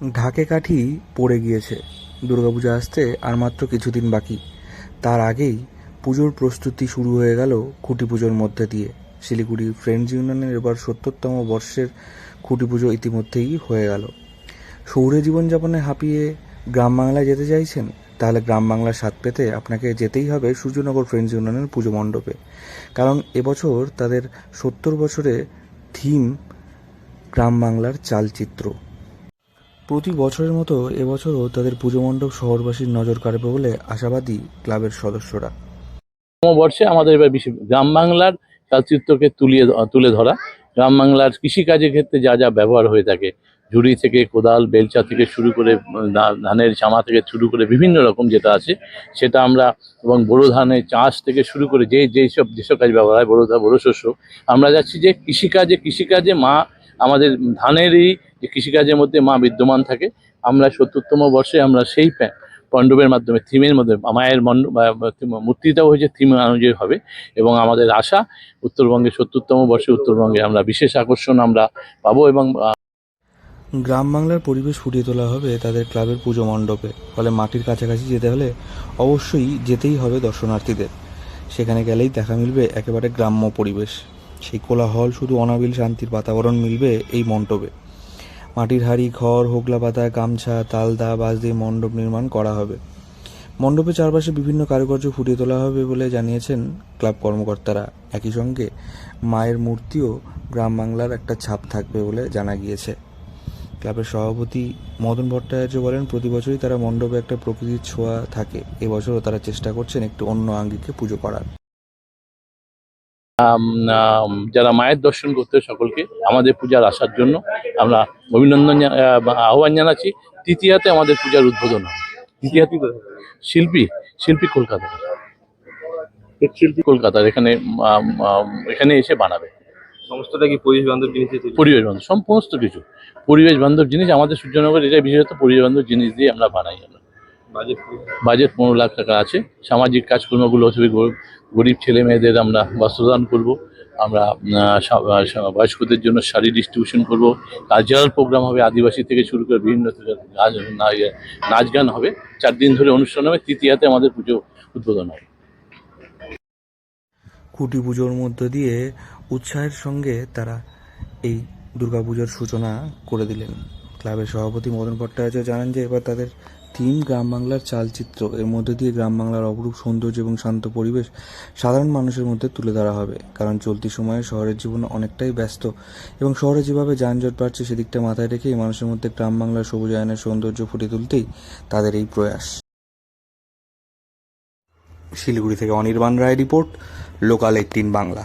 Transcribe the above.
ঢাকে কাঠি পড়ে গিয়েছে, দুর্গাপূজা আসতে আর মাত্র কিছুদিন বাকি। তার আগেই পুজোর প্রস্তুতি শুরু হয়ে গেল খুঁটি পুজোর মধ্যে দিয়ে। শিলিগুড়ি ফ্রেন্ডস ইউনিয়নের এবার ৭০তম বর্ষের খুঁটি পুজো ইতিমধ্যেই হয়ে গেল। শহুরে জীবনযাপনে হাঁপিয়ে গ্রাম বাংলায় যেতে চাইছেন? তাহলে গ্রাম বাংলার স্বাদ পেতে আপনাকে যেতেই হবে সূর্যনগর ফ্রেন্ডস ইউনিয়নের পুজো মণ্ডপে। কারণ এবছর তাদের ৭০ বছরে থিম গ্রাম বাংলার চালচিত্র। প্রতি বছরের মতো এবছরও তাদের পুজো মণ্ডপ শহরবাসীর নজর কাড়বে বলে আশাবাদী ক্লাবের সদস্যরা। বর্ষে আমাদের এবার বেশি গ্রাম বাংলার চালচিত্রকে তুলে ধরা। গ্রাম বাংলার কৃষিকাজের ক্ষেত্রে যা যা ব্যবহার হয়ে থাকে, ঝুড়ি থেকে কোদাল, বেলচা থেকে শুরু করে ধানের চামা থেকে শুরু করে বিভিন্ন রকম যেটা আছে সেটা আমরা, এবং বোরো ধানের চাষ থেকে শুরু করে যেসব কাজ ব্যবহার হয়, বড়ো শস্য, আমরা যাচ্ছি যে কৃষিকাজে মা আমাদের ধানেরই যে কৃষিকাজের মধ্যে মা বিদ্যমান থাকে। আমরা ৭০তম বর্ষে আমরা সেই মণ্ডপের মাধ্যমে, থিমের মধ্যে মায়ের মূর্তিটাও হয়েছে থিম অনুযায়ী হবে। এবং আমাদের আশা উত্তরবঙ্গে ৭০তম বর্ষে উত্তরবঙ্গে আমরা বিশেষ আকর্ষণ আমরা পাবো। এবং গ্রাম বাংলার পরিবেশ ফুটিয়ে তোলা হবে তাদের ক্লাবের পুজো মণ্ডপে। ফলে মাটির কাছাকাছি যেতে হলে অবশ্যই যেতেই হবে দর্শনার্থীদের। সেখানে গেলেই দেখা মিলবে একেবারে গ্রাম্য পরিবেশ। সেই কোলাহল শুধু অনাবিল শান্তির বাতাবরণ মিলবে এই মণ্ডপে। মাটির হাঁড়ি, খড়, হোগলা পাতা, গামছা, তালদা, বাঁশ দিয়ে মণ্ডপ নির্মাণ করা হবে। মণ্ডপের চারপাশে বিভিন্ন কারুকার্য ফুটিয়ে তোলা হবে বলে জানিয়েছেন ক্লাব কর্মকর্তারা। একই সঙ্গে মায়ের মূর্তিও গ্রাম বাংলার একটা ছাপ থাকবে বলে জানা গিয়েছে। ক্লাবের সভাপতি মদন ভট্টাচার্য বলেন, প্রতি বছরই তারা মণ্ডপে একটা প্রকৃতির ছোঁয়া থাকে। এবছরও তারা চেষ্টা করছেন একটু অন্য আঙ্গিকে পুজো করার। যারা মায়ের দর্শন করতে সকলকে আমাদের পূজার আসার জন্য আমরা অভিনন্দন আহ্বান জানাচ্ছি। তৃতীয়াতে আমাদের পূজার উদ্বোধন হবে। তৃতীয়াতে শিল্পী কলকাতার এখানে এসে বানাবে। সমস্তটা কি পরিবেশ বান্ধব জিনিস? পরিবেশ বান্ধব সমস্ত কিছু, পরিবেশ বান্ধব জিনিস। আমাদের সূর্যনগর এটা বিশেষত পরিবেশ বান্ধব জিনিস দিয়ে আমরা বানাই। বাজেট ১৫ লাখ টাকা আছে। সামাজিক কাজকর্মগুলো হবে, গরিব ছেলে মেয়েদের আমরা বস্ত্রদান করব, আমরা বয়স্কদের জন্য শাড়ি ডিস্ট্রিবিউশন করব, কালচারাল প্রোগ্রাম হবে, আদিবাসী থেকে শুরু করে বিভিন্ন নাচ গান হবে। 4 দিন ধরে অনুষ্ঠান হবে। তৃতীয়াতে আমাদের পুজো উদ্বোধন হবে। খুঁটি পুজোর মধ্য দিয়ে উৎসাহের সঙ্গে তারা এই দুর্গাপুজোর সূচনা করে দিলেন। ক্লাবের সভাপতি মদন ভট্টাচার্য জানান যে এবার তাদের থিম গ্রাম বাংলার চালচিত্র। এর মধ্যে দিয়ে গ্রাম বাংলার অপরূপ সৌন্দর্য এবং শান্ত পরিবেশ সাধারণ মানুষের মধ্যে তুলে ধরা হবে। কারণ চলতি সময়ে শহরের জীবন অনেকটাই ব্যস্ত এবং শহরে যেভাবে যানজট বাড়ছে সেদিকটা মাথায় রেখেই মানুষের মধ্যে গ্রাম বাংলার সবুজায়নের সৌন্দর্য ফুটিয়ে তুলতেই তাদের এই প্রয়াস। শিলিগুড়ি থেকে অনির্বাণ রায় রিপোর্ট, লোকাল 18 বাংলা।